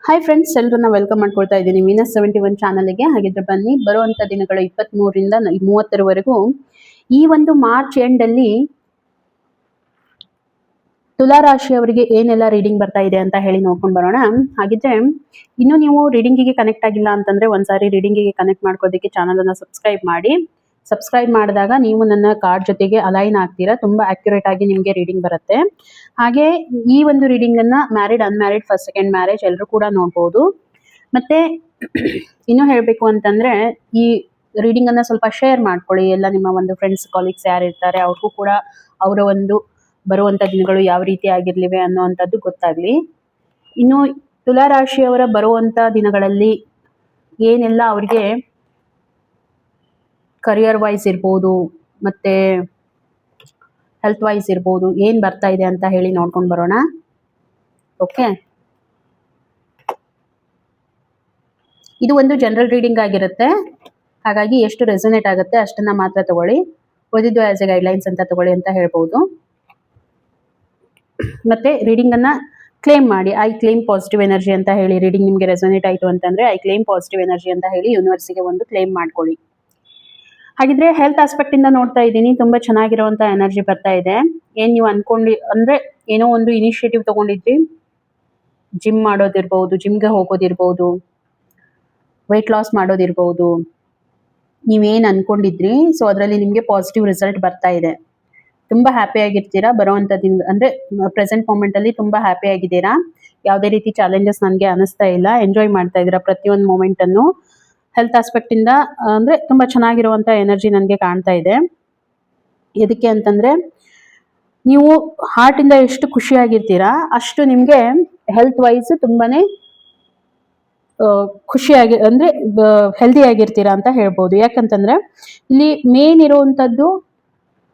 Hi friends, ಎಲ್ಲರನ್ನ welcome ಮಾಡ್ಕೊಳ್ತಾ ಇದ್ದೀನಿ ಮೀನಸ್ 71 ಚಾನಲ್ಗೆ. ಹಾಗಿದ್ರೆ ಬನ್ನಿ, ಬರುವಂತ ದಿನಗಳು 23ರಿಂದ 30ರವರೆಗೂ ಈ ಒಂದು ಮಾರ್ಚ್ ಎಂಡ್ ಅಲ್ಲಿ ತುಲಾ ರಾಶಿಯವರಿಗೆ ಏನೆಲ್ಲ ರೀಡಿಂಗ್ ಬರ್ತಾ ಇದೆ ಅಂತ ಹೇಳಿ ನೋಡ್ಕೊಂಡು ಬರೋಣ. ಹಾಗಿದ್ರೆ ಇನ್ನು ನೀವು ರೀಡಿಂಗಿಗೆ ಕನೆಕ್ಟ್ ಆಗಿಲ್ಲ ಅಂತಂದ್ರೆ ಒಂದ್ಸಾರಿ ರೀಡಿಂಗಿಗೆ ಕನೆಕ್ಟ್ ಮಾಡ್ಕೋದಕ್ಕೆ ಚಾನಲ್ ಅನ್ನ ಸಬ್ಸ್ಕ್ರೈಬ್ ಮಾಡಿ. ಸಬ್ಸ್ಕ್ರೈಬ್ ಮಾಡಿದಾಗ ನೀವು ನನ್ನ ಕಾರ್ಡ್ ಜೊತೆಗೆ ಅಲೈನ್ ಆಗ್ತೀರಾ, ತುಂಬಾ ಅಕ್ಯುರೇಟ್ ಆಗಿ ನಿಮಗೆ ರೀಡಿಂಗ್ ಬರುತ್ತೆ. ಹಾಗೆ ಈ ಒಂದು ರೀಡಿಂಗ್ ಅನ್ನ married, unmarried, first second marriage ಎಲ್ಲರೂ ಕೂಡ ನೋಡ್ಬೋದು. ಮತ್ತೆ ಇನ್ನು ಹೇಳಬೇಕು ಅಂತಂದ್ರೆ ಈ ರೀಡಿಂಗ್ ಅನ್ನ ಸ್ವಲ್ಪ ಶೇರ್ ಮಾಡ್ಕೊಳ್ಳಿ. ಎಲ್ಲ ನಿಮ್ಮ ಒಂದು ಫ್ರೆಂಡ್ಸ್, ಕಾಲೀಗ್ಸ್ ಯಾರು ಇರ್ತಾರೆ ಅವ್ರಿಗೂ ಕೂಡ ಅವರ ಒಂದು ಬರುವಂತ ದಿನಗಳು ಯಾವ ರೀತಿ ಆಗಿರ್ಲಿವೆ ಅನ್ನುವಂಥದ್ದು ಗೊತ್ತಾಗ್ಲಿ. ಇನ್ನು ತುಲಾ ರಾಶಿಯವರ ಬರುವಂತ ದಿನಗಳಲ್ಲಿ ಏನೆಲ್ಲ ಅವ್ರಿಗೆ ಕರಿಯರ್ ವೈಸ್ ಇರ್ಬೋದು, ಮತ್ತೆ ಹೆಲ್ತ್ ವೈಸ್ ಇರ್ಬೋದು, ಏನ್ ಬರ್ತಾ ಇದೆ ಅಂತ ಹೇಳಿ ನೋಡ್ಕೊಂಡು ಬರೋಣ. ಓಕೆ, ಇದು ಒಂದು ಜನರಲ್ ರೀಡಿಂಗ್ ಆಗಿರುತ್ತೆ. ಹಾಗಾಗಿ ಎಷ್ಟು ರೆಸೊನೇಟ್ ಆಗುತ್ತೆ ಅಷ್ಟನ್ನ ಮಾತ್ರ ತಗೊಳ್ಳಿ, ಓದಿದ್ದು ಆಸ್ ಎ ಗೈಡ್ಲೈನ್ಸ್ ಅಂತ ತಗೊಳ್ಳಿ ಅಂತ ಹೇಳ್ಬೋದು. ಮತ್ತೆ ರೀಡಿಂಗ್ ಅನ್ನ ಕ್ಲೇಮ್ ಮಾಡಿ. ಐ ಕ್ಲೇಮ್ ಪಾಸಿಟಿವ್ ಎನರ್ಜಿ ಅಂತ ಹೇಳಿ, ರೀಡಿಂಗ್ ನಿಮ್ಗೆ ರೆಸೊನೇಟ್ ಆಯ್ತು ಅಂತಂದ್ರೆ ಐ ಕ್ಲೇಮ್ ಪಾಸಿಟಿವ್ ಎನರ್ಜಿ ಅಂತ ಹೇಳಿ ಯೂನಿವರ್ಸಿಗೆ ಒಂದು ಕ್ಲೇಮ್ ಮಾಡ್ಕೊಳ್ಳಿ. ಹಾಗಿದ್ರೆ ಹೆಲ್ತ್ ಆಸ್ಪೆಕ್ಟ್ ಇಂದ ನೋಡ್ತಾ ಇದ್ದೀನಿ, ತುಂಬಾ ಚೆನ್ನಾಗಿರುವಂತ ಎನರ್ಜಿ ಬರ್ತಾ ಇದೆ. ಏನ್ ನೀವು ಅಂದ್ರೆ ಏನೋ ಒಂದು ಇನಿಷಿಯೇಟಿವ್ ತಗೊಂಡಿದ್ರಿ, ಜಿಮ್ ಮಾಡೋದಿರ್ಬಹುದು, ಜಿಮ್ಗೆ ಹೋಗೋದಿರ್ಬಹುದು, ವೆಯ್ಟ್ ಲಾಸ್ ಮಾಡೋದಿರ್ಬಹುದು, ನೀವೇನ್ ಅನ್ಕೊಂಡಿದ್ರಿ ಸೊ ಅದರಲ್ಲಿ ನಿಮ್ಗೆ ಪಾಸಿಟಿವ್ ರಿಸಲ್ಟ್ ಬರ್ತಾ ಇದೆ. ತುಂಬಾ ಹ್ಯಾಪಿ ಆಗಿರ್ತೀರಾ ಬರುವಂತ ದಿನ, ಅಂದ್ರೆ ಪ್ರೆಸೆಂಟ್ ಮೂಮೆಂಟ್ ಅಲ್ಲಿ ತುಂಬಾ ಹ್ಯಾಪಿ ಆಗಿದ್ದೀರಾ. ಯಾವುದೇ ರೀತಿ ಚಾಲೆಂಜಸ್ ನನಗೆ ಅನಿಸ್ತಾ ಇಲ್ಲ, ಎಂಜಾಯ್ ಮಾಡ್ತಾ ಇದ್ದೀರಾ ಪ್ರತಿಯೊಂದು ಮೂಮೆಂಟ್ ಅನ್ನು. ಹೆಲ್ತ್ ಆಸ್ಪೆಕ್ಟ್ ಇಂದ ಅಂದ್ರೆ ತುಂಬಾ ಚೆನ್ನಾಗಿರುವಂತ ಎನರ್ಜಿ ನನಗೆ ಕಾಣ್ತಾ ಇದೆ. ಎದಕ್ಕೆ ಅಂತಂದ್ರೆ ನೀವು ಹಾರ್ಟ್ ಇಂದ ಎಷ್ಟು ಖುಷಿಯಾಗಿರ್ತೀರಾ ಅಷ್ಟು ನಿಮ್ಗೆ ಹೆಲ್ತ್ ವೈಸ್ ತುಂಬಾನೇ ಖುಷಿಯಾಗಿ, ಅಂದ್ರೆ ಹೆಲ್ದಿ ಆಗಿರ್ತೀರಾ ಅಂತ ಹೇಳ್ಬೋದು. ಯಾಕಂತಂದ್ರೆ ಇಲ್ಲಿ ಮೇನ್ ಇರುವಂತದ್ದು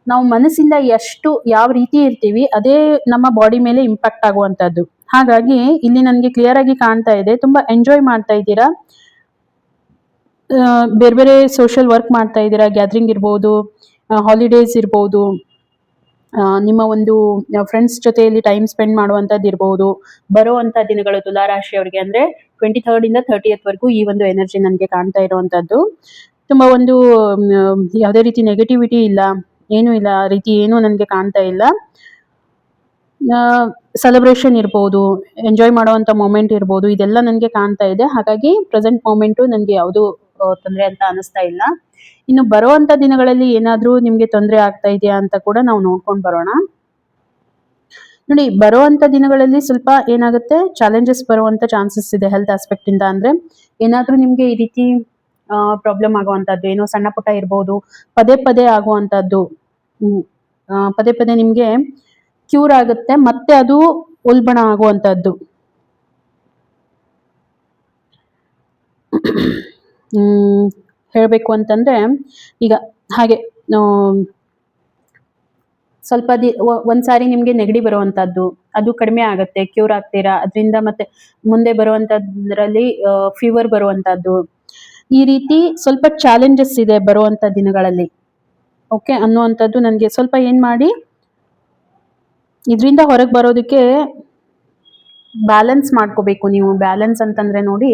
ನಾವು ಮನಸ್ಸಿಂದ ಎಷ್ಟು ಯಾವ ರೀತಿ ಇರ್ತೀವಿ ಅದೇ ನಮ್ಮ ಬಾಡಿ ಮೇಲೆ ಇಂಪ್ಯಾಕ್ಟ್ ಆಗುವಂತದ್ದು. ಹಾಗಾಗಿ ಇಲ್ಲಿ ನನಗೆ ಕ್ಲಿಯರ್ ಆಗಿ ಕಾಣ್ತಾ ಇದೆ, ತುಂಬಾ ಎಂಜಾಯ್ ಮಾಡ್ತಾ ಇದ್ದೀರಾ. ಬೇರೆ ಬೇರೆ ಸೋಷಿಯಲ್ ವರ್ಕ್ ಮಾಡ್ತಾ ಇದ್ದೀರಾ, ಗ್ಯಾದರಿಂಗ್ ಇರ್ಬೋದು, ಹಾಲಿಡೇಸ್ ಇರ್ಬೋದು, ನಿಮ್ಮ ಒಂದು ಫ್ರೆಂಡ್ಸ್ ಜೊತೆಯಲ್ಲಿ ಟೈಮ್ ಸ್ಪೆಂಡ್ ಮಾಡುವಂಥದ್ದು ಇರ್ಬೋದು. ಬರುವಂತ ದಿನಗಳು ತುಲಾರಾಶಿಯವರಿಗೆ ಅಂದ್ರೆ 23rd ಇಂದ 30th ವರೆಗೂ ಈ ಒಂದು ಎನರ್ಜಿ ನನಗೆ ಕಾಣ್ತಾ ಇರುವಂತದ್ದು. ತುಂಬಾ ಒಂದು ಯಾವುದೇ ರೀತಿ ನೆಗೆಟಿವಿಟಿ ಇಲ್ಲ, ಏನೂ ಇಲ್ಲ, ಆ ರೀತಿ ಏನೂ ನನಗೆ ಕಾಣ್ತಾ ಇಲ್ಲ. ಸೆಲೆಬ್ರೇಷನ್ ಇರ್ಬೋದು, ಎಂಜಾಯ್ ಮಾಡುವಂತ ಮೂಮೆಂಟ್ ಇರ್ಬೋದು, ಇದೆಲ್ಲ ನನಗೆ ಕಾಣ್ತಾ ಇದೆ. ಹಾಗಾಗಿ ಪ್ರೆಸೆಂಟ್ ಮೂಮೆಂಟು ನನಗೆ ಯಾವುದು ತೊಂದರೆ ಅಂತ ಅನಿಸ್ತಾ ಇಲ್ಲ. ಇನ್ನು ಬರುವಂತ ದಿನಗಳಲ್ಲಿ ಏನಾದ್ರೂ ನಿಮ್ಗೆ ತೊಂದರೆ ಆಗ್ತಾ ಇದೆಯಾ ಅಂತ ಕೂಡ ನಾವು ನೋಡ್ಕೊಂಡು ಬರೋಣ. ನೋಡಿ, ಬರುವಂತ ದಿನಗಳಲ್ಲಿ ಸ್ವಲ್ಪ ಏನಾಗುತ್ತೆ, ಚಾಲೆಂಜಸ್ ಬರುವಂತ ಚಾನ್ಸಸ್ ಇದೆ ಹೆಲ್ತ್ ಆಸ್ಪೆಕ್ಟ್ ಇಂದ. ಅಂದ್ರೆ ಏನಾದ್ರೂ ನಿಮ್ಗೆ ಈ ರೀತಿ ಪ್ರಾಬ್ಲಮ್ ಆಗುವಂತದ್ದು ಏನೋ ಸಣ್ಣ ಪುಟ್ಟ ಇರ್ಬೋದು, ಪದೇ ಪದೇ ಆಗುವಂತದ್ದು, ಪದೇ ಪದೇ ನಿಮ್ಗೆ ಕ್ಯೂರ್ ಆಗುತ್ತೆ, ಮತ್ತೆ ಅದು ಉಲ್ಬಣ ಆಗುವಂತದ್ದು. ಹೇಳಬೇಕು ಅಂತಂದ್ರೆ ಈಗ ಹಾಗೆ ಸ್ವಲ್ಪ ಒಂದ್ಸಾರಿ ನಿಮ್ಗೆ ನೆಗಡಿ ಬರುವಂತದ್ದು, ಅದು ಕಡಿಮೆ ಆಗುತ್ತೆ, ಕ್ಯೂರ್ ಆಗ್ತೀರಾ. ಅದರಿಂದ ಮತ್ತೆ ಮುಂದೆ ಬರುವಂತದ್ರಲ್ಲಿ ಫೀವರ್ ಬರುವಂತದ್ದು, ಈ ರೀತಿ ಸ್ವಲ್ಪ ಚಾಲೆಂಜಸ್ ಇದೆ ಬರುವಂತ ದಿನಗಳಲ್ಲಿ. ಓಕೆ ಅನ್ನುವಂಥದ್ದು ನನಗೆ ಸ್ವಲ್ಪ ಏನ್ ಮಾಡಿ ಇದರಿಂದ ಹೊರಗೆ ಬರೋದಕ್ಕೆ ಬ್ಯಾಲೆನ್ಸ್ ಮಾಡ್ಕೋಬೇಕು ನೀವು. ಬ್ಯಾಲೆನ್ಸ್ ಅಂತಂದ್ರೆ ನೋಡಿ,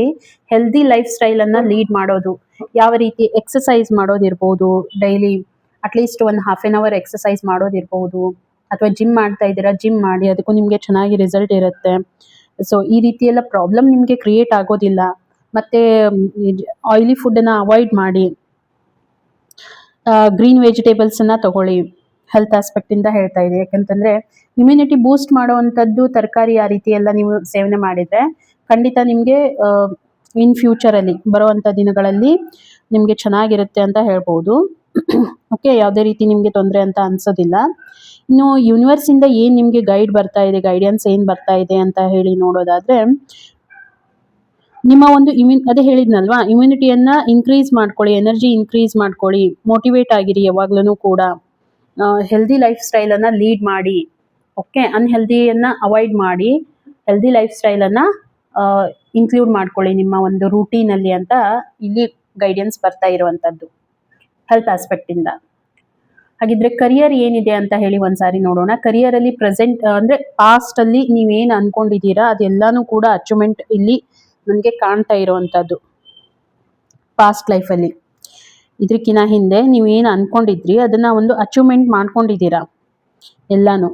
ಹೆಲ್ದಿ ಲೈಫ್ ಸ್ಟೈಲ್ ಅನ್ನ ಲೀಡ್ ಮಾಡೋದು. ಯಾವ ರೀತಿ ಎಕ್ಸಸೈಸ್ ಮಾಡೋದಿರ್ಬೋದು, ಡೈಲಿ ಅಟ್ಲೀಸ್ಟ್ ಒಂದು ಹಾಫ್ ಆನ್ ಅವರ್ ಎಕ್ಸಸೈಸ್ ಮಾಡೋದಿರ್ಬೋದು, ಅಥವಾ ಜಿಮ್ ಮಾಡ್ತಾ ಇದ್ದೀರಾ ಜಿಮ್ ಮಾಡಿ, ಅದಕ್ಕೂ ನಿಮ್ಗೆ ಚೆನ್ನಾಗಿ ರಿಸಲ್ಟ್ ಇರುತ್ತೆ. ಸೊ ಈ ರೀತಿ ಎಲ್ಲ ಪ್ರಾಬ್ಲಮ್ ನಿಮ್ಗೆ ಕ್ರಿಯೇಟ್ ಆಗೋದಿಲ್ಲ. ಮತ್ತೆ ಆಯಿಲಿ ಫುಡ್ ಅನ್ನ ಅವಾಯ್ಡ್ ಮಾಡಿ, ಗ್ರೀನ್ ವೆಜಿಟೇಬಲ್ಸ್ ಅನ್ನ ತಗೊಳ್ಳಿ. ಹೆಲ್ತ್ ಆಸ್ಪೆಕ್ಟ್ ಇಂದ ಹೇಳ್ತಾ ಇದೆ, ಯಾಕಂತಂದ್ರೆ ಇಮ್ಯುನಿಟಿ ಬೂಸ್ಟ್ ಮಾಡುವಂತದ್ದು ತರಕಾರಿ ಆ ರೀತಿ ಎಲ್ಲ ನೀವು ಸೇವನೆ ಮಾಡಿದ್ರೆ ಖಂಡಿತ ನಿಮ್ಗೆ ಇನ್ ಫ್ಯೂಚರ್ ಅಲ್ಲಿ ಬರುವಂತ ದಿನಗಳಲ್ಲಿ ನಿಮ್ಗೆ ಚೆನ್ನಾಗಿರುತ್ತೆ ಅಂತ ಹೇಳ್ಬೋದು. ಓಕೆ, ಯಾವುದೇ ರೀತಿ ನಿಮ್ಗೆ ತೊಂದರೆ ಅಂತ ಅನ್ಸೋದಿಲ್ಲ. ಇನ್ನು ಯೂನಿವರ್ಸ್ ಇಂದ ಏನ್ ನಿಮ್ಗೆ ಗೈಡ್ ಬರ್ತಾ ಇದೆ, ಗೈಡೆನ್ಸ್ ಏನ್ ಬರ್ತಾ ಇದೆ ಅಂತ ಹೇಳಿ ನೋಡೋದಾದ್ರೆ, ನಿಮ್ಮ ಒಂದು ಅದೇ ಹೇಳಿದ್ನಲ್ವಾ, ಇಮ್ಯುನಿಟಿಯನ್ನ ಇನ್ಕ್ರೀಸ್ ಮಾಡ್ಕೊಳ್ಳಿ, ಎನರ್ಜಿ ಇನ್ಕ್ರೀಸ್ ಮಾಡ್ಕೊಳ್ಳಿ, ಮೋಟಿವೇಟ್ ಆಗಿರಿ ಯಾವಾಗ್ಲೂ ಕೂಡ. ಹೆಲ್ದಿ ಲೈಫ್ ಸ್ಟೈಲ್ ಅನ್ನ ಲೀಡ್ ಮಾಡಿ. ಓಕೆ, ಅನ್ಹೆಲ್ದಿಯನ್ನ ಅವಾಯ್ಡ್ ಮಾಡಿ, ಹೆಲ್ದಿ ಲೈಫ್ ಸ್ಟೈಲ್ ಅನ್ನ ಇನ್ಕ್ಲೂಡ್ ಮಾಡ್ಕೊಳ್ಳಿ ನಿಮ್ಮ ಒಂದು ರೂಟೀನ್ ಅಲ್ಲಿ ಅಂತ ಇಲ್ಲಿ ಗೈಡೆನ್ಸ್ ಬರ್ತಾ ಇರುವಂತದ್ದು ಹೆಲ್ತ್ ಆಸ್ಪೆಕ್ಟ್ ಇಂದ. ಹಾಗಿದ್ರೆ ಕರಿಯರ್ ಏನಿದೆ ಅಂತ ಹೇಳಿ ಒಂದ್ಸಾರಿ ನೋಡೋಣ. ಕರಿಯರ್ ಅಲ್ಲಿ ಪ್ರೆಸೆಂಟ್ ಅಂದ್ರೆ ಪಾಸ್ಟ್ ಅಲ್ಲಿ ನೀವೇನ್ ಅನ್ಕೊಂಡಿದ್ದೀರಾ ಅದೆಲ್ಲಾನು ಕೂಡ ಅಚೀವ್ಮೆಂಟ್ ಇಲ್ಲಿ ನನಗೆ ಕಾಣ್ತಾ ಇರೋವಂಥದ್ದು ಪಾಸ್ಟ್ ಲೈಫಲ್ಲಿ. ಇದಕ್ಕಿಂತ ಹಿಂದೆ ನೀವು ಏನು ಅನ್ಕೊಂಡಿದ್ರಿ ಅದನ್ನ ಒಂದು ಅಚೀವ್ಮೆಂಟ್ ಮಾಡ್ಕೊಂಡಿದ್ದೀರಾ ಎಲ್ಲಾನು.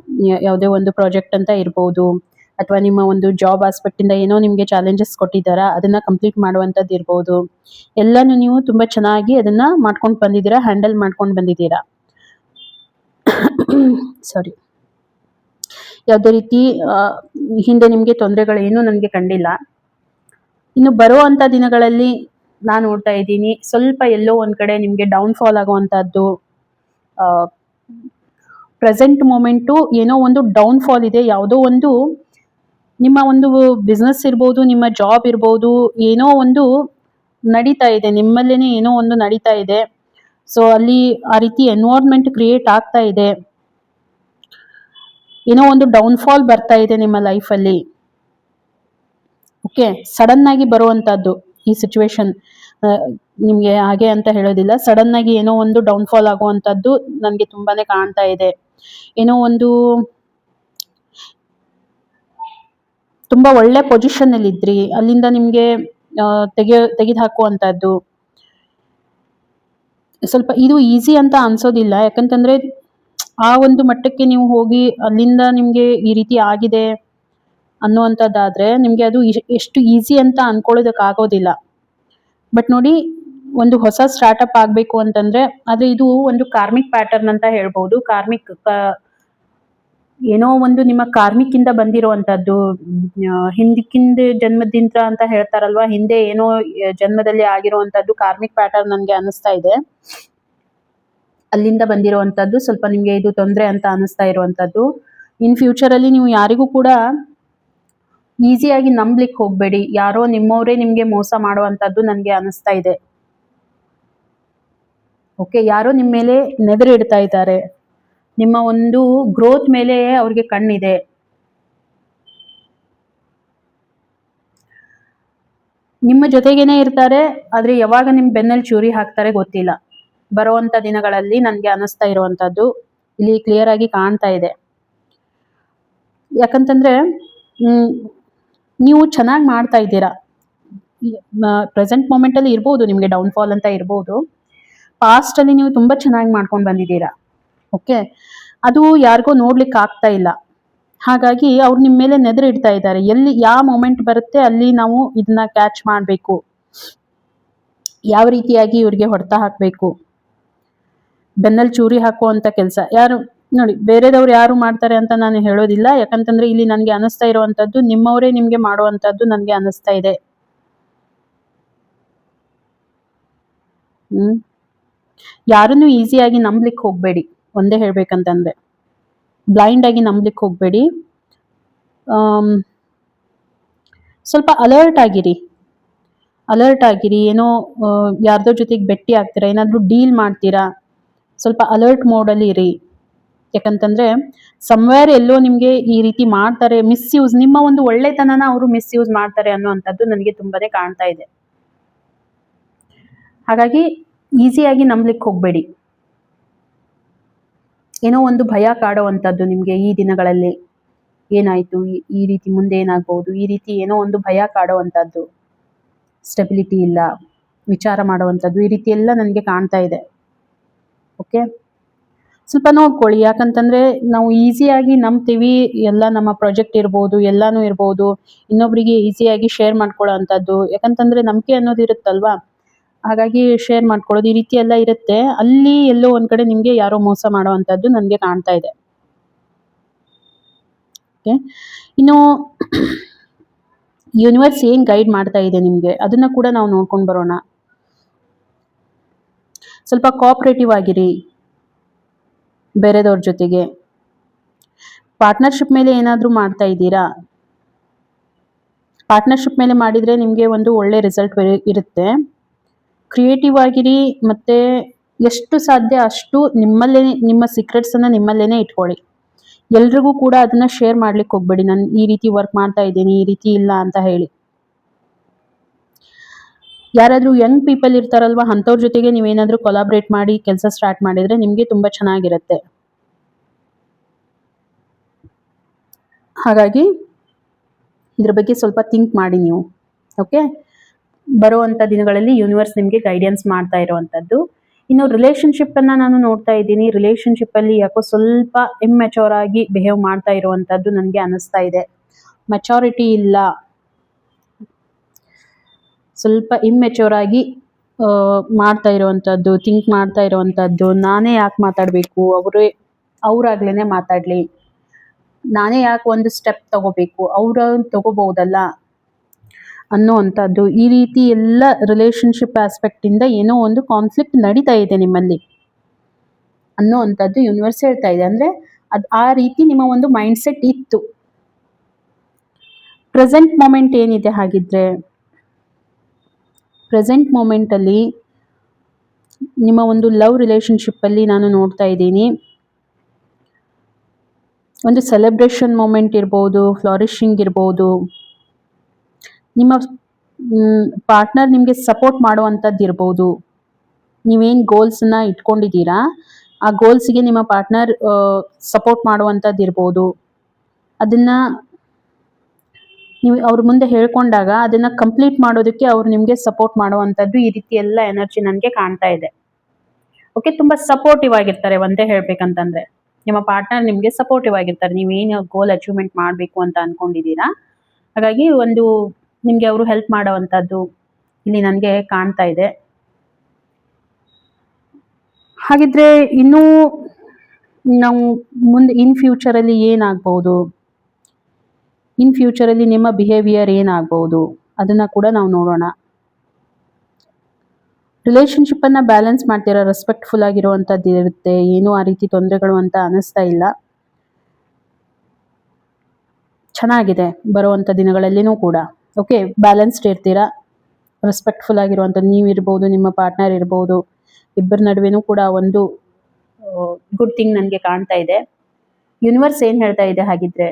ಯಾವುದೇ ಒಂದು ಪ್ರಾಜೆಕ್ಟ್ ಅಂತ ಇರ್ಬೋದು, ಅಥವಾ ನಿಮ್ಮ ಒಂದು ಜಾಬ್ ಆಸ್ಪೆಕ್ಟಿಂದ ಏನೋ ನಿಮಗೆ ಚಾಲೆಂಜಸ್ ಕೊಟ್ಟಿದ್ದಾರಾ ಅದನ್ನ ಕಂಪ್ಲೀಟ್ ಮಾಡುವಂಥದ್ದು ಇರ್ಬೋದು. ಎಲ್ಲಾನು ನೀವು ತುಂಬ ಚೆನ್ನಾಗಿ ಅದನ್ನ ಮಾಡ್ಕೊಂಡು ಬಂದಿದ್ದೀರಾ, ಹ್ಯಾಂಡಲ್ ಮಾಡ್ಕೊಂಡು ಬಂದಿದ್ದೀರಾ. ಸಾರಿ. ಯಾವುದೇ ರೀತಿ ಹಿಂದೆ ನಿಮಗೆ ತೊಂದರೆಗಳೇನು ನನಗೆ ಕಂಡಿಲ್ಲ. ಇನ್ನು ಬರುವಂಥ ದಿನಗಳಲ್ಲಿ ನಾನು ನೋಡ್ತಾ ಇದ್ದೀನಿ ಸ್ವಲ್ಪ ಎಲ್ಲೋ ಒಂದು ಕಡೆ ನಿಮಗೆ ಡೌನ್ಫಾಲ್ ಆಗುವಂಥದ್ದು. ಪ್ರೆಸೆಂಟ್ ಮೂಮೆಂಟು ಏನೋ ಒಂದು ಡೌನ್ಫಾಲ್ ಇದೆ. ಯಾವುದೋ ಒಂದು ನಿಮ್ಮ ಒಂದು ಬಿಸ್ನೆಸ್ ಇರ್ಬೋದು, ನಿಮ್ಮ ಜಾಬ್ ಇರ್ಬೋದು, ಏನೋ ಒಂದು ನಡೀತಾ ಇದೆ, ನಿಮ್ಮಲ್ಲೇನೆ ಏನೋ ಒಂದು ನಡೀತಾ ಇದೆ. ಸೊ ಅಲ್ಲಿ ಆ ರೀತಿ ಎನ್ವೈರ್ಮೆಂಟ್ ಕ್ರಿಯೇಟ್ ಆಗ್ತಾ ಇದೆ. ಏನೋ ಒಂದು ಡೌನ್ಫಾಲ್ ಬರ್ತಾ ಇದೆ ನಿಮ್ಮ ಲೈಫಲ್ಲಿ. ಓಕೆ, ಸಡನ್ ಆಗಿ ಬರುವಂತಹದ್ದು ಈ ಸಿಚುವೇಶನ್. ನಿಮಗೆ ಹಾಗೆ ಅಂತ ಹೇಳೋದಿಲ್ಲ, ಸಡನ್ ಆಗಿ ಏನೋ ಒಂದು ಡೌನ್ಫಾಲ್ ಆಗುವಂತದ್ದು ನನಗೆ ತುಂಬಾನೇ ಕಾಣ್ತಾ ಇದೆ. ಏನೋ ಒಂದು ತುಂಬಾ ಒಳ್ಳೆ ಪೊಸಿಷನ್ ಅಲ್ಲಿ ಇದ್ರಿ, ಅಲ್ಲಿಂದ ನಿಮ್ಗೆ ತೆಗೆದು ಹಾಕುವಂತದ್ದು. ಸ್ವಲ್ಪ ಇದು ಈಸಿ ಅಂತ ಅನ್ಸೋದಿಲ್ಲ, ಯಾಕಂತಂದ್ರೆ ಆ ಒಂದು ಮಟ್ಟಕ್ಕೆ ನೀವು ಹೋಗಿ ಅಲ್ಲಿಂದ ನಿಮ್ಗೆ ಈ ರೀತಿ ಆಗಿದೆ ಅನ್ನುವಂಥದ್ದಾದ್ರೆ ನಿಮ್ಗೆ ಅದು ಎಷ್ಟು ಈಸಿ ಅಂತ ಅನ್ಕೊಳ್ಳೋದಕ್ಕಾಗೋದಿಲ್ಲ. ಬಟ್ ನೋಡಿ, ಒಂದು ಹೊಸ ಸ್ಟಾರ್ಟ್ಅಪ್ ಆಗಬೇಕು ಅಂತಂದ್ರೆ ಆದ್ರೆ ಇದು ಒಂದು ಕಾರ್ಮಿಕ್ ಪ್ಯಾಟರ್ನ್ ಅಂತ ಹೇಳ್ಬೋದು. ಏನೋ ಒಂದು ನಿಮ್ಮ ಕಾರ್ಮಿಕ್ಕಿಂದ ಬಂದಿರುವಂತದ್ದು, ಹಿಂದಕ್ಕಿಂದ ಜನ್ಮದಿಂದ ಅಂತ ಹೇಳ್ತಾರಲ್ವಾ, ಹಿಂದೆ ಏನೋ ಜನ್ಮದಲ್ಲಿ ಆಗಿರುವಂತದ್ದು ಕಾರ್ಮಿಕ್ ಪ್ಯಾಟರ್ನ್ ನನ್ಗೆ ಅನಿಸ್ತಾ ಇದೆ. ಅಲ್ಲಿಂದ ಬಂದಿರುವಂತದ್ದು ಸ್ವಲ್ಪ ನಿಮ್ಗೆ ಇದು ತೊಂದರೆ ಅಂತ ಅನಿಸ್ತಾ ಇರುವಂತದ್ದು. ಇನ್ ಫ್ಯೂಚರ್ ಅಲ್ಲಿ ನೀವು ಯಾರಿಗೂ ಕೂಡ ಈಸಿಯಾಗಿ ನಂಬ್ಲಿಕ್ಕೆ ಹೋಗ್ಬೇಡಿ. ಯಾರೋ ನಿಮ್ಮವರೇ ನಿಮ್ಗೆ ಮೋಸ ಮಾಡುವಂತದ್ದು ನನ್ಗೆ ಅನಿಸ್ತಾ ಇದೆ. ಓಕೆ, ಯಾರೋ ನಿಮ್ಮ ಮೇಲೆ ನೆದರಿಡ್ತಾ ಇದ್ದಾರೆ, ನಿಮ್ಮ ಒಂದು ಗ್ರೋತ್ ಮೇಲೆ ಅವ್ರಿಗೆ ಕಣ್ಣಿದೆ. ನಿಮ್ಮ ಜೊತೆಗೇನೆ ಇರ್ತಾರೆ, ಆದ್ರೆ ಯಾವಾಗ ನಿಮ್ ಬೆನ್ನಲ್ಲಿ ಚೂರಿ ಹಾಕ್ತಾರೆ ಗೊತ್ತಿಲ್ಲ. ಬರುವಂತ ದಿನಗಳಲ್ಲಿ ನನ್ಗೆ ಅನಿಸ್ತಾ ಇರುವಂತದ್ದು ಇಲ್ಲಿ ಕ್ಲಿಯರ್ ಆಗಿ ಕಾಣ್ತಾ ಇದೆ. ಯಾಕಂತಂದ್ರೆ ನೀವು ಚೆನ್ನಾಗಿ ಮಾಡ್ತಾ ಇದ್ದೀರಾ. ಪ್ರೆಸೆಂಟ್ ಮೂಮೆಂಟ್ ಅಲ್ಲಿ ಇರ್ಬೋದು ನಿಮ್ಗೆ ಡೌನ್ಫಾಲ್ ಅಂತ ಇರ್ಬೋದು, ಪಾಸ್ಟ್ ಅಲ್ಲಿ ನೀವು ತುಂಬಾ ಚೆನ್ನಾಗಿ ಮಾಡ್ಕೊಂಡು ಬಂದಿದ್ದೀರಾ. ಓಕೆ, ಅದು ಯಾರಿಗೋ ನೋಡ್ಲಿಕ್ಕೆ ಆಗ್ತಾ ಇಲ್ಲ. ಹಾಗಾಗಿ ಅವ್ರು ನಿಮ್ಮ ಮೇಲೆ ನೆದರಿಡ್ತಾ ಇದ್ದಾರೆ. ಎಲ್ಲಿ ಯಾವ ಮೂಮೆಂಟ್ ಬರುತ್ತೆ ಅಲ್ಲಿ ನಾವು ಇದನ್ನ ಕ್ಯಾಚ್ ಮಾಡಬೇಕು, ಯಾವ ರೀತಿಯಾಗಿ ಇವ್ರಿಗೆ ಹೊಡೆತ ಹಾಕಬೇಕು, ಬೆನ್ನಲ್ಲಿ ಚೂರಿ ಹಾಕುವಂತ ಕೆಲಸ ಯಾರು ನೋಡಿ ಬೇರೆದವ್ರು ಯಾರು ಮಾಡ್ತಾರೆ ಅಂತ ನಾನು ಹೇಳೋದಿಲ್ಲ. ಯಾಕಂತಂದ್ರೆ ಇಲ್ಲಿ ನನ್ಗೆ ಅನಿಸ್ತಾ ಇರುವಂತದ್ದು ನಿಮ್ಮವರೇ ನಿಮ್ಗೆ ಮಾಡುವಂತದ್ದು ನನ್ಗೆ ಅನಿಸ್ತಾ ಇದೆ. ಯಾರನ್ನು ಈಸಿಯಾಗಿ ನಂಬ್ಲಿಕ್ಕೆ ಹೋಗ್ಬೇಡಿ. ಒಂದೇ ಹೇಳ್ಬೇಕಂತಂದ್ರೆ ಬ್ಲೈಂಡ್ ಆಗಿ ನಂಬ್ಲಿಕ್ಕೆ ಹೋಗ್ಬೇಡಿ. ಸ್ವಲ್ಪ ಅಲರ್ಟ್ ಆಗಿರಿ. ಏನೋ ಯಾರ್ದೋ ಜೊತೆಗೆ ಭೇಟಿ ಆಗ್ತೀರಾ, ಏನಾದ್ರೂ ಡೀಲ್ ಮಾಡ್ತೀರಾ, ಸ್ವಲ್ಪ ಅಲರ್ಟ್ ಮೋಡಲ್ಲಿ ಇರಿ. ಯಾಕಂತಂದ್ರೆ ಸಮ್ವೇರ್ ಎಲ್ಲೋ ನಿಮ್ಗೆ ಈ ರೀತಿ ಮಾಡ್ತಾರೆ, ಮಿಸ್ಯೂಸ್, ನಿಮ್ಮ ಒಂದು ಒಳ್ಳೆತನನ ಅವರು ಮಿಸ್ಯೂಸ್ ಮಾಡ್ತಾರೆ ಅನ್ನುವಂಥದ್ದು ನನಗೆ ತುಂಬಾನೇ ಕಾಣ್ತಾ ಇದೆ. ಹಾಗಾಗಿ ಈಸಿಯಾಗಿ ನಂಬ್ಲಿಕ್ಕೆ ಹೋಗ್ಬೇಡಿ. ಏನೋ ಒಂದು ಭಯ ಕಾಡುವಂಥದ್ದು ನಿಮ್ಗೆ ಈ ದಿನಗಳಲ್ಲಿ. ಏನಾಯ್ತು, ಈ ರೀತಿ ಮುಂದೆ ಏನಾಗ್ಬಹುದು, ಈ ರೀತಿ ಏನೋ ಒಂದು ಭಯ ಕಾಡುವಂಥದ್ದು, ಸ್ಟೆಬಿಲಿಟಿ ಇಲ್ಲ, ವಿಚಾರ ಮಾಡುವಂಥದ್ದು, ಈ ರೀತಿ ಎಲ್ಲ ನನಗೆ ಕಾಣ್ತಾ ಇದೆ. ಓಕೆ, ಸ್ವಲ್ಪ ನೋಡ್ಕೊಳ್ಳಿ. ಯಾಕಂತಂದ್ರೆ ನಾವು ಈಸಿಯಾಗಿ ನಂಬ್ತೀವಿ, ಎಲ್ಲ ನಮ್ಮ ಪ್ರಾಜೆಕ್ಟ್ ಇರ್ಬೋದು, ಎಲ್ಲಾನು ಇರ್ಬೋದು, ಇನ್ನೊಬ್ರಿಗೆ ಈಸಿಯಾಗಿ ಶೇರ್ ಮಾಡ್ಕೊಳ್ಳೋ ಅಂಥದ್ದು. ಯಾಕಂತಂದ್ರೆ ನಂಬಿಕೆ ಅನ್ನೋದು ಇರುತ್ತಲ್ವಾ, ಹಾಗಾಗಿ ಶೇರ್ ಮಾಡ್ಕೊಳ್ಳೋದು ಈ ರೀತಿ ಎಲ್ಲ ಇರುತ್ತೆ. ಅಲ್ಲಿ ಎಲ್ಲೋ ಒಂದ್ ಕಡೆ ನಿಮ್ಗೆ ಯಾರೋ ಮೋಸ ಮಾಡುವಂಥದ್ದು ನನಗೆ ಕಾಣ್ತಾ ಇದೆ. ಓಕೆ, ಇನ್ನು ಯೂನಿವರ್ಸ್ ಏನ್ ಗೈಡ್ ಮಾಡ್ತಾ ಇದೆ ನಿಮ್ಗೆ ಅದನ್ನ ಕೂಡ ನಾವು ನೋಡ್ಕೊಂಡು ಬರೋಣ. ಸ್ವಲ್ಪ ಕೋಆಪರೇಟಿವ್ ಆಗಿರಿ ಬೇರೆದವ್ರ ಜೊತೆಗೆ. ಪಾರ್ಟ್ನರ್ಶಿಪ್ ಮೇಲೆ ಏನಾದ್ರೂ ಮಾಡ್ತಾ ಇದ್ದೀರಾ, ಪಾರ್ಟ್ನರ್ಶಿಪ್ ಮೇಲೆ ಮಾಡಿದ್ರೆ ನಿಮ್ಗೆ ಒಂದು ಒಳ್ಳೆ ರಿಸಲ್ಟ್ ಇರುತ್ತೆ. ಕ್ರಿಯೇಟಿವ್ ಆಗಿರಿ, ಮತ್ತೆ ಎಷ್ಟು ಸಾಧ್ಯ ಅಷ್ಟು ನಿಮ್ಮಲ್ಲೇನೆ ನಿಮ್ಮ ಸೀಕ್ರೆಟ್ಸ್ ಅನ್ನ ನಿಮ್ಮಲ್ಲೇನೆ ಇಟ್ಕೊಳ್ಳಿ. ಎಲ್ರಿಗೂ ಕೂಡ ಅದನ್ನ ಶೇರ್ ಮಾಡ್ಲಿಕ್ಕೆ ಹೋಗ್ಬೇಡಿ, ನಾನು ಈ ರೀತಿ ವರ್ಕ್ ಮಾಡ್ತಾ ಇದ್ದೀನಿ, ಈ ರೀತಿ ಇಲ್ಲ ಅಂತ ಹೇಳಿ. ಯಾರಾದ್ರೂ ಯಂಗ್ ಪೀಪಲ್ ಇರ್ತಾರಲ್ವಾ, ಅಂಥವ್ರ ಜೊತೆಗೆ ನೀವೇನಾದ್ರೂ ಕೊಲಾಬ್ರೇಟ್ ಮಾಡಿ ಕೆಲಸ ಸ್ಟಾರ್ಟ್ ಮಾಡಿದ್ರೆ ನಿಮ್ಗೆ ತುಂಬಾ ಚೆನ್ನಾಗಿರುತ್ತೆ. ಹಾಗಾಗಿ ಇದ್ರ ಬಗ್ಗೆ ಸ್ವಲ್ಪ ಥಿಂಕ್ ಮಾಡಿ ನೀವು. ಓಕೆ, ಬರುವಂಥ ದಿನಗಳಲ್ಲಿ ಯೂನಿವರ್ಸ್ ನಿಮಗೆ ಗೈಡೆನ್ಸ್ ಮಾಡ್ತಾ ಇರುವಂಥದ್ದು. ಇನ್ನು ರಿಲೇಶನ್ಶಿಪ್ ಅನ್ನ ನಾನು ನೋಡ್ತಾ ಇದ್ದೀನಿ. ರಿಲೇಶನ್ಶಿಪ್ ಅಲ್ಲಿ ಯಾಕೋ ಸ್ವಲ್ಪ ಇಮ್ಮೆಚೂರ್ ಆಗಿ ಬಿಹೇವ್ ಮಾಡ್ತಾ ಇರುವಂಥದ್ದು ನನಗೆ ಅನಿಸ್ತಾ ಇದೆ. ಮೆಚೂರಿಟಿ ಇಲ್ಲ, ಸ್ವಲ್ಪ ಇಮ್ಮೆಚೂರ್ ಆಗಿ ಮಾಡ್ತಾ ಇರುವಂಥದ್ದು, ಥಿಂಕ್ ಮಾಡ್ತಾ ಇರುವಂಥದ್ದು. ನಾನೇ ಯಾಕೆ ಮಾತಾಡಬೇಕು, ಅವರಾಗ್ಲೇ ಮಾತಾಡಲಿ, ನಾನೇ ಯಾಕೆ ಒಂದು ಸ್ಟೆಪ್ ತಗೋಬೇಕು, ಅವರು ತಗೋಬಹುದಲ್ಲ ಅನ್ನೋವಂಥದ್ದು. ಈ ರೀತಿ ಎಲ್ಲ ರಿಲೇಶನ್ಶಿಪ್ ಆಸ್ಪೆಕ್ಟಿಂದ ಏನೋ ಒಂದು ಕಾನ್ಫ್ಲಿಕ್ಟ್ ನಡೀತಾ ಇದೆ ನಿಮ್ಮಲ್ಲಿ ಅನ್ನೋವಂಥದ್ದು ಯೂನಿವರ್ಸ್ ಹೇಳ್ತಾ ಇದೆ. ಅಂದರೆ ಅದು ಆ ರೀತಿ ನಿಮ್ಮ ಒಂದು ಮೈಂಡ್ ಸೆಟ್ ಇತ್ತು. ಪ್ರೆಸೆಂಟ್ ಮೂಮೆಂಟ್ ಏನಿದೆ ಹಾಗಿದ್ರೆ, ಪ್ರೆಸೆಂಟ್ ಮೂಮೆಂಟಲ್ಲಿ ನಿಮ್ಮ ಒಂದು ಲವ್ ರಿಲೇಶನ್ಶಿಪ್ಪಲ್ಲಿ ನಾನು ನೋಡ್ತಾ ಇದ್ದೀನಿ, ಒಂದು ಸೆಲೆಬ್ರೇಷನ್ ಮೂಮೆಂಟ್ ಇರ್ಬೋದು, ಫ್ಲಾರಿಶಿಂಗ್ ಇರ್ಬೋದು. ನಿಮ್ಮ ಪಾರ್ಟ್ನರ್ ನಿಮಗೆ ಸಪೋರ್ಟ್ ಮಾಡುವಂಥದ್ದು ಇರ್ಬೋದು. ನೀವೇನು ಗೋಲ್ಸನ್ನ ಇಟ್ಕೊಂಡಿದ್ದೀರಾ ಆ ಗೋಲ್ಸ್ಗೆ ನಿಮ್ಮ ಪಾರ್ಟ್ನರ್ ಸಪೋರ್ಟ್ ಮಾಡುವಂಥದ್ದು ಇರ್ಬೋದು. ಅದನ್ನು ನೀವು ಅವ್ರ ಮುಂದೆ ಹೇಳ್ಕೊಂಡಾಗ ಅದನ್ನು ಕಂಪ್ಲೀಟ್ ಮಾಡೋದಕ್ಕೆ ಅವ್ರು ನಿಮಗೆ ಸಪೋರ್ಟ್ ಮಾಡುವಂಥದ್ದು, ಈ ರೀತಿ ಎಲ್ಲ ಎನರ್ಜಿ ನನಗೆ ಕಾಣ್ತಾ ಇದೆ. ಓಕೆ, ತುಂಬ ಸಪೋರ್ಟಿವ್ ಆಗಿರ್ತಾರೆ ಒಂದೇ ಹೇಳ್ಬೇಕಂತಂದ್ರೆ. ನಿಮ್ಮ ಪಾರ್ಟ್ನರ್ ನಿಮಗೆ ಸಪೋರ್ಟಿವ್ ಆಗಿರ್ತಾರೆ, ನೀವೇನು ಗೋಲ್ ಅಚೀವ್ಮೆಂಟ್ ಮಾಡಬೇಕು ಅಂತ ಅನ್ಕೊಂಡಿದ್ದೀರಾ. ಹಾಗಾಗಿ ಒಂದು ನಿಮಗೆ ಅವರು ಹೆಲ್ಪ್ ಮಾಡೋವಂಥದ್ದು ಇಲ್ಲಿ ನನಗೆ ಕಾಣ್ತಾ ಇದೆ. ಹಾಗಿದ್ರೆ ಇನ್ನೂ ನಾವು ಮುಂದೆ ಇನ್ ಫ್ಯೂಚರಲ್ಲಿ ಏನಾಗ್ಬೋದು, ಇನ್ ಫ್ಯೂಚರಲ್ಲಿ ನಿಮ್ಮ ಬಿಹೇವಿಯರ್ ಏನಾಗ್ಬೋದು ಅದನ್ನು ಕೂಡ ನಾವು ನೋಡೋಣ. ರಿಲೇಶನ್ಶಿಪ್ಪನ್ನು ಬ್ಯಾಲೆನ್ಸ್ ಮಾಡ್ತೀರಾ, ರೆಸ್ಪೆಕ್ಟ್ಫುಲ್ ಆಗಿರುವಂಥದ್ದು ಇರುತ್ತೆ, ಏನೂ ಆ ರೀತಿ ತೊಂದರೆಗಳು ಅಂತ ಅನ್ನಿಸ್ತಾ ಇಲ್ಲ. ಚೆನ್ನಾಗಿದೆ ಬರುವಂಥ ದಿನಗಳಲ್ಲಿನೂ ಕೂಡ. ಓಕೆ, ಬ್ಯಾಲೆನ್ಸ್ಡ್ ಇರ್ತೀರಾ, ರೆಸ್ಪೆಕ್ಟ್ಫುಲ್ ಆಗಿರುವಂಥದ್ದು ನೀವಿರ್ಬೋದು, ನಿಮ್ಮ ಪಾರ್ಟ್ನರ್ ಇರ್ಬೋದು, ಇಬ್ಬರ ನಡುವೆನೂ ಕೂಡ ಒಂದು ಗುಡ್ ಥಿಂಗ್ ನನಗೆ ಕಾಣ್ತಾ ಇದೆ. ಯೂನಿವರ್ಸ್ ಏನು ಹೇಳ್ತಾ ಇದೆ ಹಾಗಿದ್ರೆ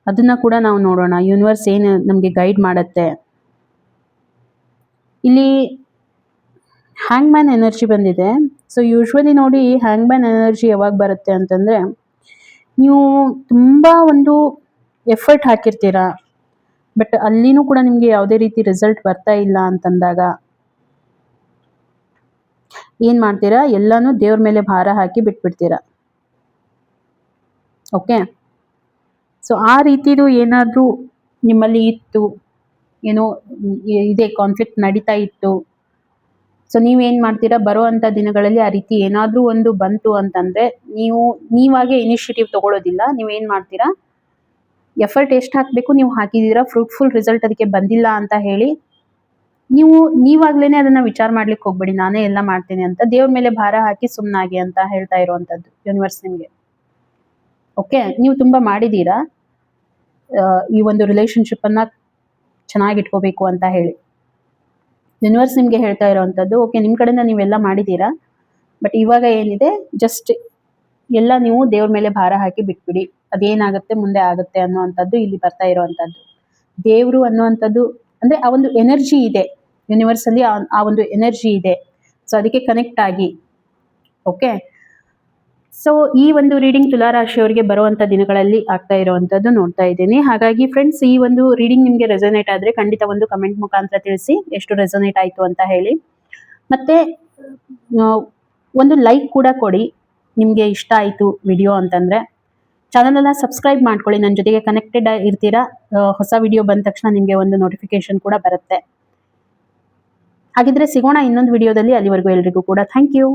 ಅದನ್ನು ಕೂಡ ನಾವು ನೋಡೋಣ. ಯೂನಿವರ್ಸ್ ಏನು ನಮಗೆ ಗೈಡ್ ಮಾಡುತ್ತೆ. ಇಲ್ಲಿ ಹ್ಯಾಂಗ್ಮ್ಯಾನ್ ಎನರ್ಜಿ ಬಂದಿದೆ. ಸೊ ಯೂಶ್ವಲಿ ನೋಡಿ, ಹ್ಯಾಂಗ್ಮ್ಯಾನ್ ಎನರ್ಜಿ ಯಾವಾಗ ಬರುತ್ತೆ ಅಂತಂದರೆ, ನೀವು ತುಂಬ ಒಂದು ಎಫರ್ಟ್ ಹಾಕಿರ್ತೀರಾ, ಬಟ್ ಅಲ್ಲಿನೂ ಕೂಡ ನಿಮಗೆ ಯಾವುದೇ ರೀತಿ ರಿಸಲ್ಟ್ ಬರ್ತಾ ಇಲ್ಲ ಅಂತಂದಾಗ ಏನು ಮಾಡ್ತೀರಾ, ಎಲ್ಲನೂ ದೇವ್ರ ಮೇಲೆ ಭಾರ ಹಾಕಿ ಬಿಟ್ಬಿಡ್ತೀರಾ. ಓಕೆ, ಸೊ ಆ ರೀತಿದು ಏನಾದರೂ ನಿಮ್ಮಲ್ಲಿ ಇತ್ತು, ಏನೋ ಇದೇ ಕಾನ್ಫ್ಲಿಕ್ಟ್ ನಡೀತಾ ಇತ್ತು. ಸೊ ನೀವೇನು ಮಾಡ್ತೀರಾ, ಬರುವಂಥ ದಿನಗಳಲ್ಲಿ ಆ ರೀತಿ ಏನಾದರೂ ಒಂದು ಬಂತು ಅಂತಂದರೆ ನೀವಾಗೆ ಇನಿಷಿಯೇಟಿವ್ ತೊಗೊಳ್ಳೋದಿಲ್ಲ. ನೀವೇನು ಮಾಡ್ತೀರಾ, ಎಫರ್ಟ್ ಎಷ್ಟು ಹಾಕಬೇಕು ನೀವು ಹಾಕಿದ್ದೀರಾ, ಫ್ರೂಟ್ಫುಲ್ ರಿಸಲ್ಟ್ ಅದಕ್ಕೆ ಬಂದಿಲ್ಲ ಅಂತ ಹೇಳಿ ನೀವಾಗ್ಲೇ ಅದನ್ನು ವಿಚಾರ ಮಾಡ್ಲಿಕ್ಕೆ ಹೋಗ್ಬೇಡಿ, ನಾನೇ ಎಲ್ಲ ಮಾಡ್ತೀನಿ ಅಂತ. ದೇವ್ರ ಮೇಲೆ ಭಾರ ಹಾಕಿ ಸುಮ್ಮನಾಗಿ ಅಂತ ಹೇಳ್ತಾ ಇರುವಂಥದ್ದು ಯೂನಿವರ್ಸ್ ನಿಮಗೆ. ಓಕೆ, ನೀವು ತುಂಬ ಮಾಡಿದ್ದೀರಾ ಈ ಒಂದು ರಿಲೇಶನ್ಶಿಪ್ಪನ್ನು ಚೆನ್ನಾಗಿಟ್ಕೋಬೇಕು ಅಂತ ಹೇಳಿ. ಯೂನಿವರ್ಸ್ ನಿಮಗೆ ಹೇಳ್ತಾ ಇರೋವಂಥದ್ದು, ಓಕೆ ನಿಮ್ಮ ಕಡೆಯಿಂದ ನೀವೆಲ್ಲ ಮಾಡಿದ್ದೀರಾ, ಬಟ್ ಇವಾಗ ಏನಿದೆ ಜಸ್ಟ್ ಎಲ್ಲ ನೀವು ದೇವ್ರ ಮೇಲೆ ಭಾರ ಹಾಕಿ ಬಿಟ್ಬಿಡಿ, ಅದೇನಾಗುತ್ತೆ ಮುಂದೆ ಆಗುತ್ತೆ ಅನ್ನುವಂಥದ್ದು ಇಲ್ಲಿ ಬರ್ತಾ ಇರೋವಂಥದ್ದು. ದೇವರು ಅನ್ನುವಂಥದ್ದು ಅಂದರೆ ಆ ಒಂದು ಎನರ್ಜಿ ಇದೆ ಯೂನಿವರ್ಸಲ್ಲಿ, ಆ ಒಂದು ಎನರ್ಜಿ ಇದೆ. ಸೊ ಅದಕ್ಕೆ ಕನೆಕ್ಟ್ ಆಗಿ. ಓಕೆ, ಸೊ ಈ ಒಂದು ರೀಡಿಂಗ್ ತುಲಾರಾಶಿಯವರಿಗೆ ಬರುವಂಥ ದಿನಗಳಲ್ಲಿ ಆಗ್ತಾ ಇರುವಂಥದ್ದು ನೋಡ್ತಾ ಇದ್ದೀನಿ. ಹಾಗಾಗಿ ಫ್ರೆಂಡ್ಸ್, ಈ ಒಂದು ರೀಡಿಂಗ್ ನಿಮಗೆ ರೆಸೊನೇಟ್ ಆದರೆ ಖಂಡಿತ ಒಂದು ಕಮೆಂಟ್ ಮುಖಾಂತರ ತಿಳಿಸಿ ಎಷ್ಟು ರೆಸೊನೇಟ್ ಆಯಿತು ಅಂತ ಹೇಳಿ. ಮತ್ತು ಒಂದು ಲೈಕ್ ಕೂಡ ಕೊಡಿ ನಿಮಗೆ ಇಷ್ಟ ಆಯಿತು ವಿಡಿಯೋ ಅಂತಂದರೆ. ಚಾನಲನ್ನು ಸಬ್ಸ್ಕ್ರೈಬ್ ಮಾಡ್ಕೊಳ್ಳಿ, ನನ್ನ ಜೊತೆಗೆ ಕನೆಕ್ಟೆಡ್ ಇರ್ತೀರಾ. ಹೊಸ ವಿಡಿಯೋ ಬಂದ ತಕ್ಷಣ ನಿಮಗೆ ಒಂದು ನೋಟಿಫಿಕೇಶನ್ ಕೂಡ ಬರುತ್ತೆ. ಹಾಗಿದ್ರೆ ಸಿಗೋಣ ಇನ್ನೊಂದು ವಿಡಿಯೋದಲ್ಲಿ. ಅಲ್ಲಿವರೆಗೂ ಎಲ್ರಿಗೂ ಕೂಡ ಥ್ಯಾಂಕ್ ಯು.